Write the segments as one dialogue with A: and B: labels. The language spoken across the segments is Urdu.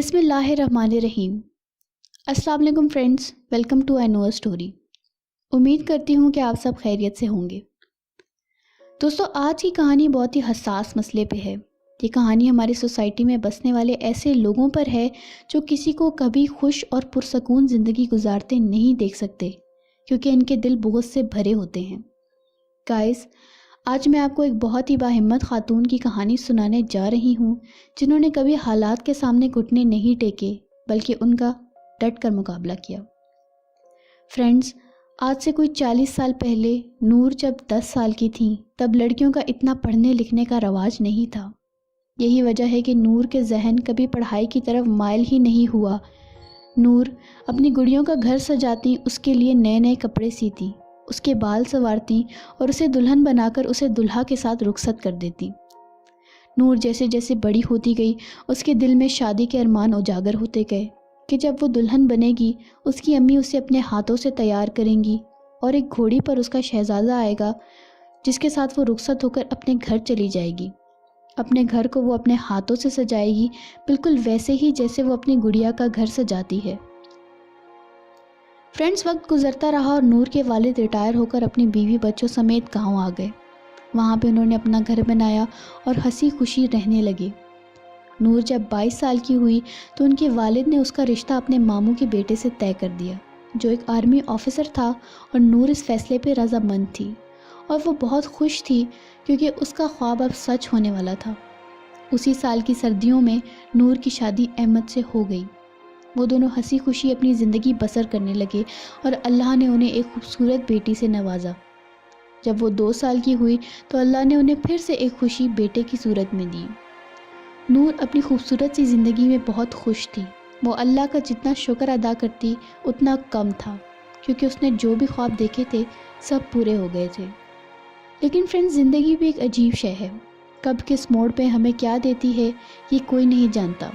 A: بسم اللہ الرحمن الرحیم۔ السلام علیکم friends, welcome to I know a story. امید کرتی ہوں کہ آپ سب خیریت سے ہوں گے۔ دوستو، آج کی کہانی بہت ہی حساس مسئلے پہ ہے۔ یہ کہانی ہماری سوسائٹی میں بسنے والے ایسے لوگوں پر ہے جو کسی کو کبھی خوش اور پرسکون زندگی گزارتے نہیں دیکھ سکتے، کیونکہ ان کے دل بغض سے بھرے ہوتے ہیں۔ گائز، آج میں آپ کو ایک بہت ہی باہمت خاتون کی کہانی سنانے جا رہی ہوں، جنہوں نے کبھی حالات کے سامنے گھٹنے نہیں ٹیکے بلکہ ان کا ڈٹ کر مقابلہ کیا۔ فرینڈز، آج سے کوئی 40 سال پہلے نور جب 10 سال کی تھیں تب لڑکیوں کا اتنا پڑھنے لکھنے کا رواج نہیں تھا۔ یہی وجہ ہے کہ نور کے ذہن کبھی پڑھائی کی طرف مائل ہی نہیں ہوا۔ نور اپنی گڑیوں کا گھر سجاتی، اس کے لیے نئے نئے کپڑے سیتی، اس کے بال سنوارتی اور اسے دلہن بنا کر اسے دلہا کے ساتھ رخصت کر دیتی۔ نور جیسے جیسے بڑی ہوتی گئی، اس کے دل میں شادی کے ارمان اجاگر ہوتے گئے کہ جب وہ دلہن بنے گی، اس کی امی اسے اپنے ہاتھوں سے تیار کریں گی اور ایک گھوڑی پر اس کا شہزادہ آئے گا جس کے ساتھ وہ رخصت ہو کر اپنے گھر چلی جائے گی۔ اپنے گھر کو وہ اپنے ہاتھوں سے سجائے گی، بالکل ویسے ہی جیسے وہ اپنی گڑیا کا گھر سجاتی ہے۔ فرینڈز، وقت گزرتا رہا اور نور کے والد ریٹائر ہو کر اپنی بیوی بچوں سمیت گاؤں آ گئے۔ وہاں پہ انہوں نے اپنا گھر بنایا اور ہنسی خوشی رہنے لگے۔ نور جب 22 سال کی ہوئی تو ان کے والد نے اس کا رشتہ اپنے ماموں کے بیٹے سے طے کر دیا، جو ایک آرمی آفیسر تھا، اور نور اس فیصلے پہ رضامند تھی اور وہ بہت خوش تھی کیونکہ اس کا خواب اب سچ ہونے والا تھا۔ اسی سال کی سردیوں میں نور کی شادی احمد سے ہو گئی۔ وہ دونوں ہنسی خوشی اپنی زندگی بسر کرنے لگے اور اللہ نے انہیں ایک خوبصورت بیٹی سے نوازا۔ جب وہ 2 سال کی ہوئی تو اللہ نے انہیں پھر سے ایک خوشی بیٹے کی صورت میں دی۔ نور اپنی خوبصورت سی زندگی میں بہت خوش تھی۔ وہ اللہ کا جتنا شکر ادا کرتی اتنا کم تھا، کیونکہ اس نے جو بھی خواب دیکھے تھے سب پورے ہو گئے تھے۔ لیکن فرینڈ، زندگی بھی ایک عجیب شے ہے۔ کب کس موڑ پہ ہمیں کیا دیتی ہے یہ کوئی نہیں جانتا۔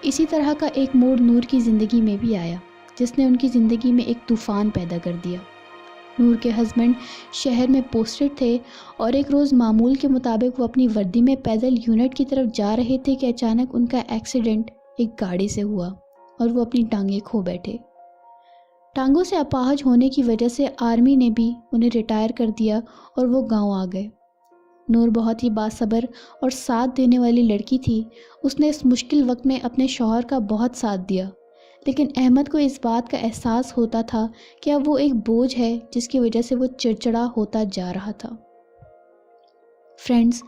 A: اسی طرح کا ایک موڑ نور کی زندگی میں بھی آیا، جس نے ان کی زندگی میں ایک طوفان پیدا کر دیا۔ نور کے ہسبینڈ شہر میں پوسٹڈ تھے اور ایک روز معمول کے مطابق وہ اپنی وردی میں پیدل یونٹ کی طرف جا رہے تھے کہ اچانک ان کا ایکسیڈنٹ ایک گاڑی سے ہوا اور وہ اپنی ٹانگیں کھو بیٹھے۔ ٹانگوں سے اپاہج ہونے کی وجہ سے آرمی نے بھی انہیں ریٹائر کر دیا اور وہ گاؤں آ گئے۔ نور بہت ہی باصبر اور ساتھ دینے والی لڑکی تھی۔ اس نے اس مشکل وقت میں اپنے شوہر کا بہت ساتھ دیا، لیکن احمد کو اس بات کا احساس ہوتا تھا کہ اب وہ ایک بوجھ ہے جس کی وجہ سے وہ چڑچڑا ہوتا جا رہا تھا۔ فرینڈز،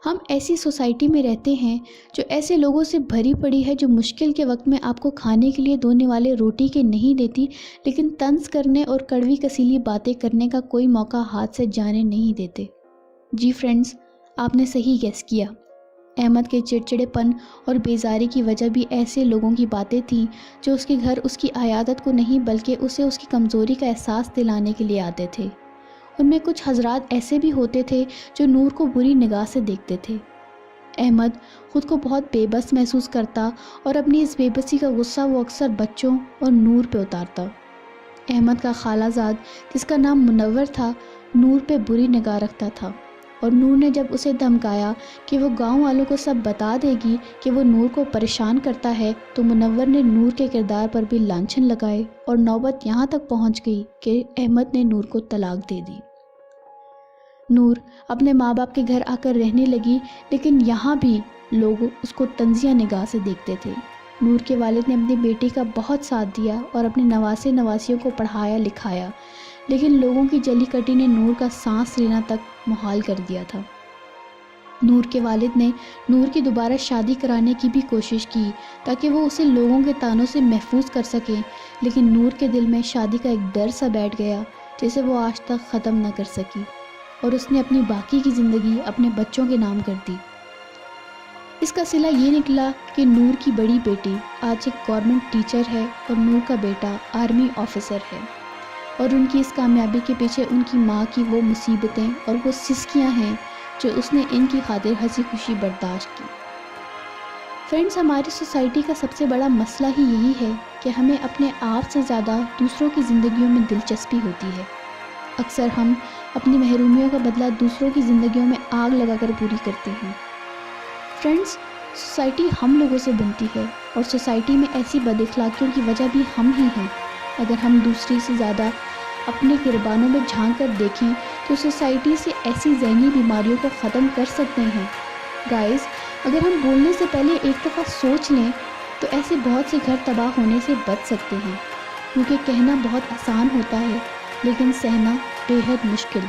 A: ہم ایسی سوسائٹی میں رہتے ہیں جو ایسے لوگوں سے بھری پڑی ہے جو مشکل کے وقت میں آپ کو کھانے کے لیے دونے والے روٹی کے نہیں دیتی، لیکن طنز کرنے اور کڑوی کسیلی باتیں کرنے کا کوئی موقع ہاتھ سے جانے نہیں دیتے۔ جی فرینڈز، آپ نے صحیح گیس کیا۔ احمد کے چڑچڑے پن اور بیزاری کی وجہ بھی ایسے لوگوں کی باتیں تھیں جو اس کے گھر اس کی عیادت کو نہیں بلکہ اسے اس کی کمزوری کا احساس دلانے کے لیے آتے تھے۔ ان میں کچھ حضرات ایسے بھی ہوتے تھے جو نور کو بری نگاہ سے دیکھتے تھے۔ احمد خود کو بہت بے بس محسوس کرتا اور اپنی اس بے بسی کا غصہ وہ اکثر بچوں اور نور پہ اتارتا۔ احمد کا خالہ زاد، جس کا نام منور تھا، نور پہ بری نگاہ رکھتا تھا، اور نور نے جب اسے دھمکایا کہ وہ گاؤں والوں کو سب بتا دے گی کہ وہ نور کو پریشان کرتا ہے، تو منور نے نور کے کردار پر بھی لانچھن لگائے اور نوبت یہاں تک پہنچ گئی کہ احمد نے نور کو طلاق دے دی۔ نور اپنے ماں باپ کے گھر آ کر رہنے لگی، لیکن یہاں بھی لوگ اس کو طنزیہ نگاہ سے دیکھتے تھے۔ نور کے والد نے اپنی بیٹی کا بہت ساتھ دیا اور اپنے نواسے نواسیوں کو پڑھایا لکھایا، لیکن لوگوں کی جلی کٹی نے نور کا سانس لینا تک محال کر دیا تھا۔ نور کے والد نے نور کی دوبارہ شادی کرانے کی بھی کوشش کی تاکہ وہ اسے لوگوں کے طعنوں سے محفوظ کر سکیں، لیکن نور کے دل میں شادی کا ایک ڈر سا بیٹھ گیا جسے وہ آج تک ختم نہ کر سکی، اور اس نے اپنی باقی کی زندگی اپنے بچوں کے نام کر دی۔ اس کا صلہ یہ نکلا کہ نور کی بڑی بیٹی آج ایک گورنمنٹ ٹیچر ہے اور نور کا بیٹا آرمی آفیسر ہے، اور ان کی اس کامیابی کے پیچھے ان کی ماں کی وہ مصیبتیں اور وہ سسکیاں ہیں جو اس نے ان کی خاطر ہنسی خوشی برداشت کی۔ فرینڈز، ہماری سوسائٹی کا سب سے بڑا مسئلہ ہی یہی ہے کہ ہمیں اپنے آپ سے زیادہ دوسروں کی زندگیوں میں دلچسپی ہوتی ہے۔ اکثر ہم اپنی محرومیوں کا بدلہ دوسروں کی زندگیوں میں آگ لگا کر پوری کرتے ہیں۔ فرینڈز، سوسائٹی ہم لوگوں سے بنتی ہے اور سوسائٹی میں ایسی بد اخلاقیوں کی وجہ بھی ہم ہی ہیں۔ اگر ہم دوسری سے زیادہ اپنے گریبانوں میں جھانک کر دیکھیں تو سوسائٹی سے ایسی ذہنی بیماریوں کو ختم کر سکتے ہیں۔ گائز، اگر ہم بولنے سے پہلے ایک دفعہ سوچ لیں تو ایسے بہت سے گھر تباہ ہونے سے بچ سکتے ہیں، کیونکہ کہنا بہت آسان ہوتا ہے لیکن سہنا بے حد مشکل۔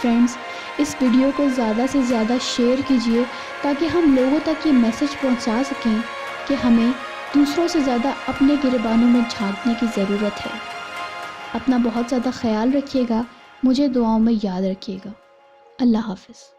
A: فرینڈز، اس ویڈیو کو زیادہ سے زیادہ شیئر کیجیے تاکہ ہم لوگوں تک یہ میسج پہنچا سکیں کہ ہمیں دوسروں سے زیادہ اپنے گریبانوں میں جھانکنے کی ضرورت ہے۔ اپنا بہت زیادہ خیال رکھیے گا، مجھے دعاؤں میں یاد رکھیے گا۔ اللہ حافظ۔